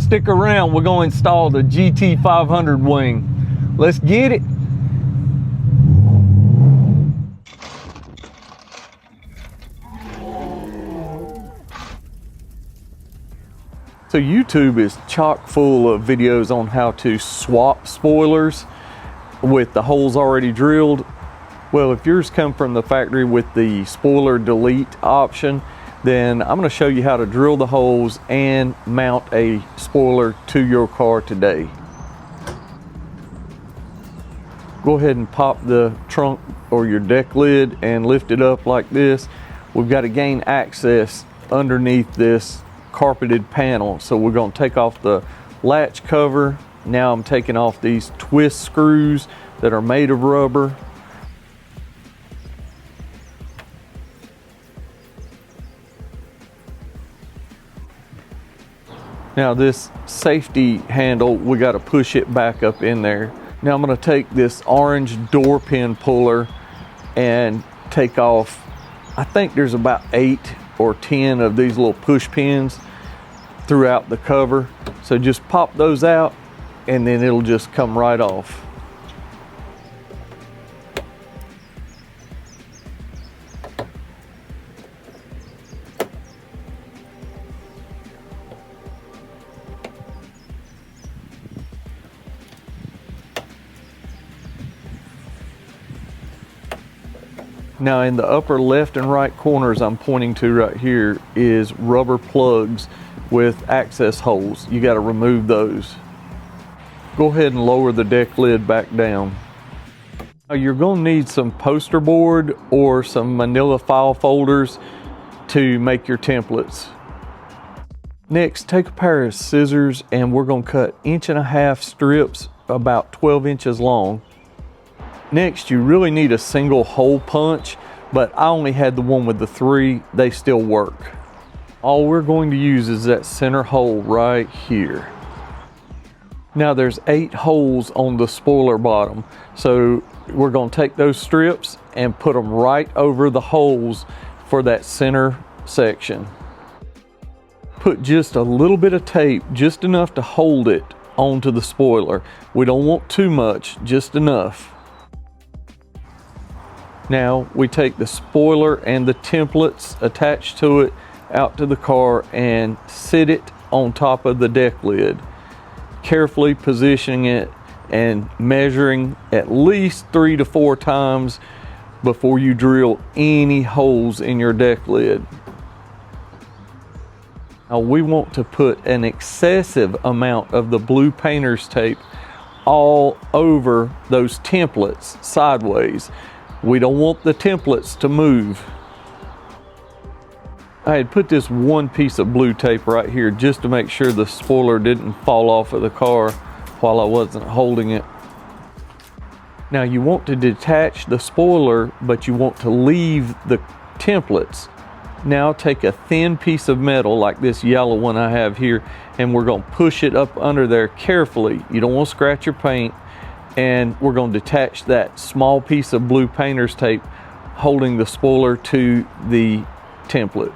stick around. We're going to install the GT500 wing. Let's get it. So YouTube is chock full of videos on how to swap spoilers with the holes already drilled. Well, if yours come from the factory with the spoiler delete option, then I'm going to show you how to drill the holes and mount a spoiler to your car today. Go ahead and pop the trunk or your deck lid and lift it up like this. We've got to gain access underneath this carpeted panel, so we're going to take off the latch cover. Now I'm taking off these twist screws that are made of rubber. Now this safety handle, we got to push it back up in there. Now I'm going to take this orange door pin puller and take off, I think there's about 8 or 10 of these little push pins throughout the cover. So just pop those out and then it'll just come right off. Now in the upper left and right corners I'm pointing to right here is rubber plugs with access holes. You got to remove those. Go ahead and lower the deck lid back down. Now you're going to need some poster board or some manila file folders to make your templates. Next, take a pair of scissors and we're going to cut 1.5 inch strips about 12 inches long. Next, you really need a single hole punch, but I only had the one with the 3. They still work. All we're going to use is that center hole right here. Now there's 8 holes on the spoiler bottom, so we're going to take those strips and put them right over the holes for that center section. Put just a little bit of tape, just enough to hold it onto the spoiler. We don't want too much, just enough. Now we take the spoiler and the templates attached to it out to the car and sit it on top of the deck lid, carefully positioning it and measuring at least 3 to 4 times before you drill any holes in your deck lid. Now we want to put an excessive amount of the blue painter's tape all over those templates sideways. We don't want the templates to move. I had put this one piece of blue tape right here just to make sure the spoiler didn't fall off of the car while I wasn't holding it. Now you want to detach the spoiler, but you want to leave the templates. Now take a thin piece of metal like this yellow one I have here, and we're going to push it up under there carefully. You don't want to scratch your paint. And we're going to detach that small piece of blue painter's tape holding the spoiler to the template.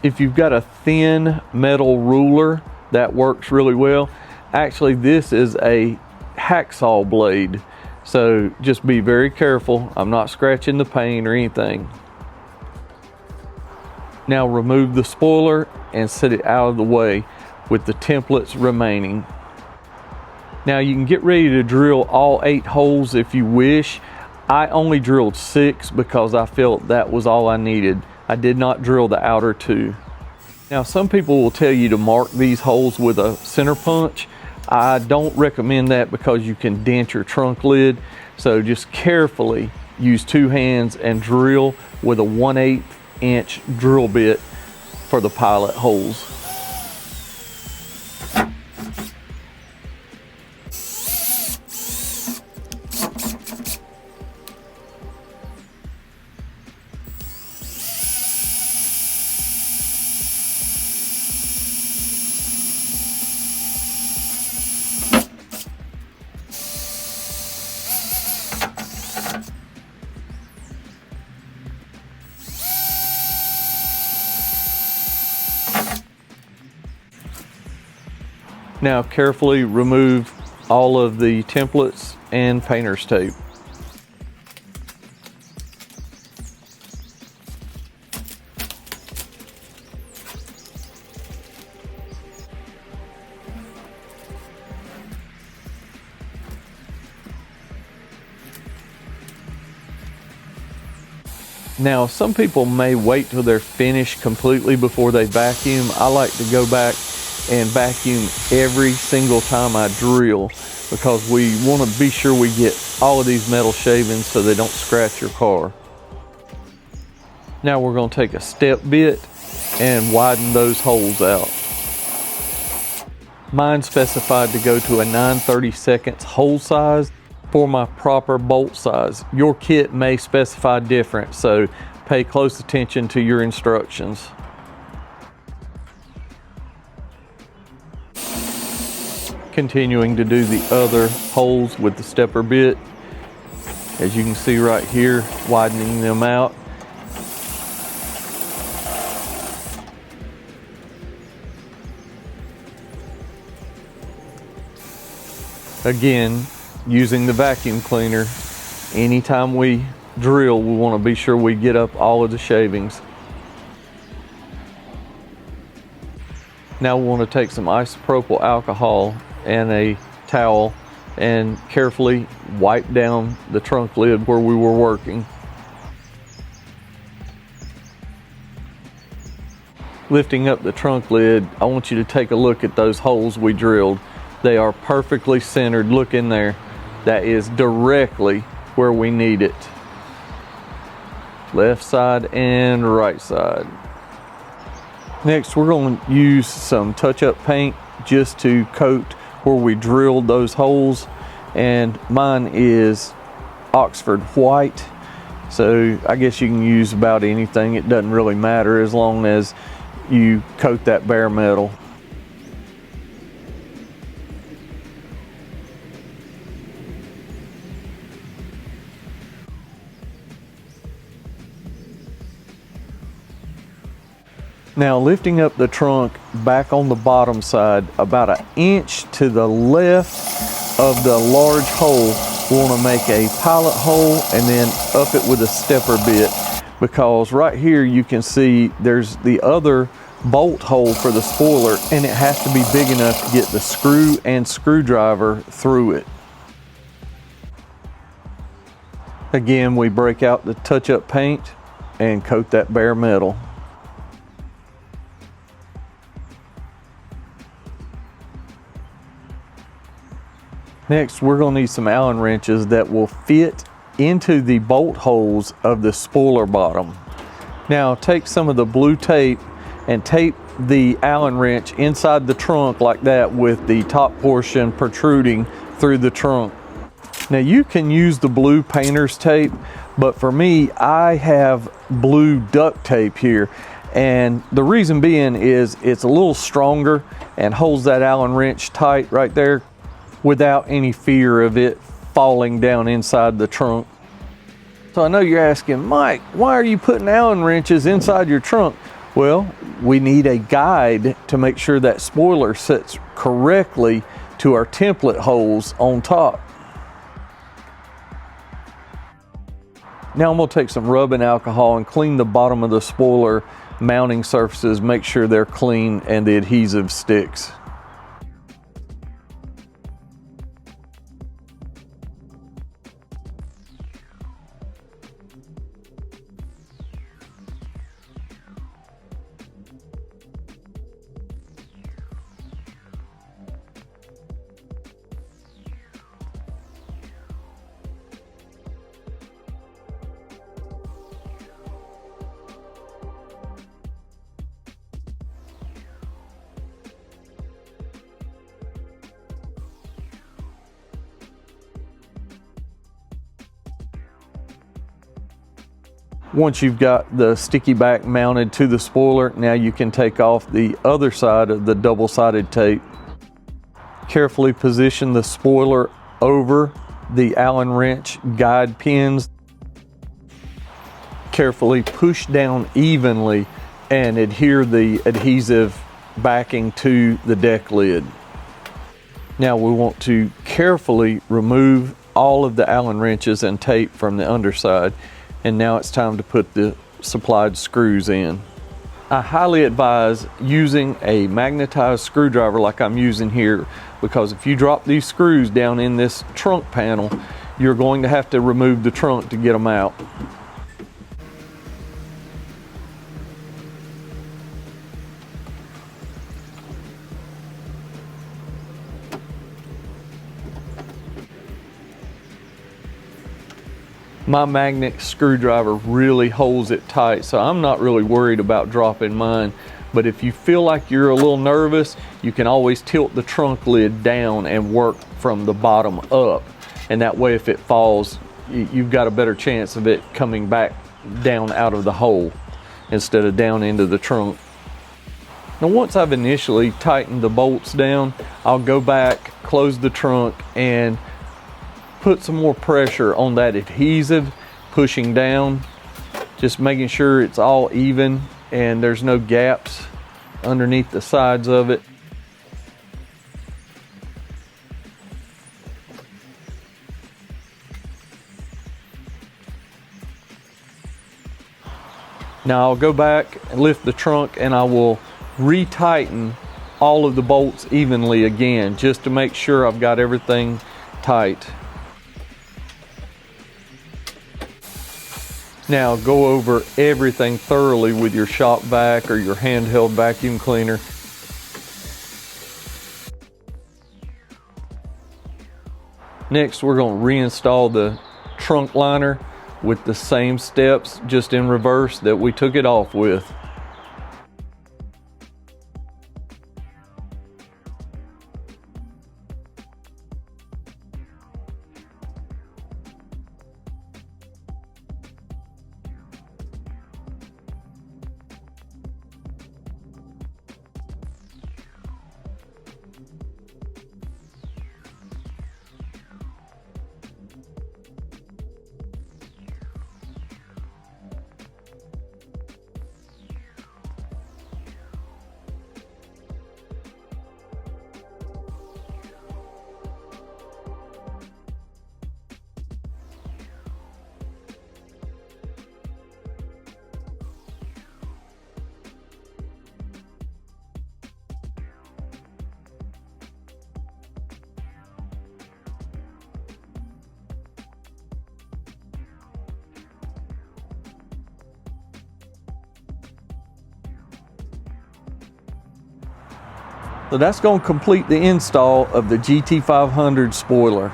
If you've got a thin metal ruler, that works really well. Actually, this is a hacksaw blade, so just be very careful. I'm not scratching the paint or anything. Now remove the spoiler and set it out of the way with the templates remaining. Now you can get ready to drill all 8 holes if you wish. I only drilled 6 because I felt that was all I needed. I did not drill the outer 2. Now some people will tell you to mark these holes with a center punch. I don't recommend that because you can dent your trunk lid. So just carefully use 2 hands and drill with a 1/8 inch drill bit for the pilot holes. Now carefully remove all of the templates and painter's tape. Now, some people may wait till they're finished completely before they vacuum. I like to go back and vacuum every single time I drill because we want to be sure we get all of these metal shavings so they don't scratch your car. Now we're going to take a step bit and widen those holes out. Mine specified to go to a 9/32 hole size for my proper bolt size. Your kit may specify different, so pay close attention to your instructions. Continuing to do the other holes with the stepper bit. As you can see right here, widening them out. Again, using the vacuum cleaner, anytime we drill, we want to be sure we get up all of the shavings. Now we want to take some isopropyl alcohol and a towel and carefully wipe down the trunk lid where we were working. Lifting up the trunk lid, I want you to take a look at those holes we drilled. They are perfectly centered. Look in there. That is directly where we need it. Left side and right side. Next, we're going to use some touch-up paint just to coat where we drilled those holes. And mine is Oxford white. So I guess you can use about anything. It doesn't really matter as long as you coat that bare metal. Now lifting up the trunk back on the bottom side about 1 inch to the left of the large hole, we want to make a pilot hole and then up it with a stepper bit, because right here you can see there's the other bolt hole for the spoiler and it has to be big enough to get the screw and screwdriver through it. Again, we break out the touch-up paint and coat that bare metal. Next, we're going to need some Allen wrenches that will fit into the bolt holes of the spoiler bottom. Now, take some of the blue tape and tape the Allen wrench inside the trunk like that with the top portion protruding through the trunk. Now, you can use the blue painter's tape, but for me, I have blue duct tape here. And the reason being is it's a little stronger and holds that Allen wrench tight right there, without any fear of it falling down inside the trunk. So I know you're asking, Mike, why are you putting Allen wrenches inside your trunk? Well, we need a guide to make sure that spoiler sits correctly to our template holes on top. Now I'm going to take some rubbing alcohol and clean the bottom of the spoiler mounting surfaces, make sure they're clean and the adhesive sticks. Once you've got the sticky back mounted to the spoiler, now you can take off the other side of the double-sided tape. Carefully position the spoiler over the Allen wrench guide pins. Carefully push down evenly and adhere the adhesive backing to the deck lid. Now we want to carefully remove all of the Allen wrenches and tape from the underside, and now it's time to put the supplied screws in. I highly advise using a magnetized screwdriver like I'm using here, because if you drop these screws down in this trunk panel, you're going to have to remove the trunk to get them out. My magnet screwdriver really holds it tight, so I'm not really worried about dropping mine. But if you feel like you're a little nervous, you can always tilt the trunk lid down and work from the bottom up. And that way, if it falls, you've got a better chance of it coming back down out of the hole instead of down into the trunk. Now, once I've initially tightened the bolts down, I'll go back, close the trunk, and put some more pressure on that adhesive, pushing down, just making sure it's all even and there's no gaps underneath the sides of it. Now I'll go back and lift the trunk, and I will retighten all of the bolts evenly again, just to make sure I've got everything tight. Now go over everything thoroughly with your shop vac or your handheld vacuum cleaner. Next, we're going to reinstall the trunk liner with the same steps, just in reverse, that we took it off with. So that's going to complete the install of the GT500 spoiler.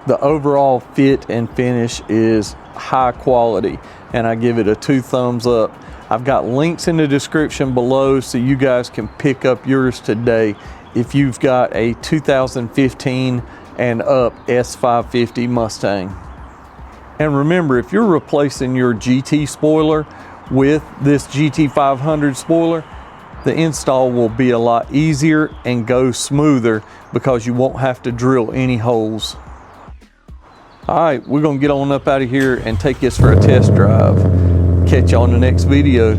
The overall fit and finish is high quality, and I give it a 2 thumbs up. I've got links in the description below so you guys can pick up yours today if you've got a 2015 and up S550 Mustang. And remember, if you're replacing your GT spoiler with this GT500 spoiler, the install will be a lot easier and go smoother because you won't have to drill any holes. All right, we're gonna get on up out of here and take this for a test drive. Catch you on the next video.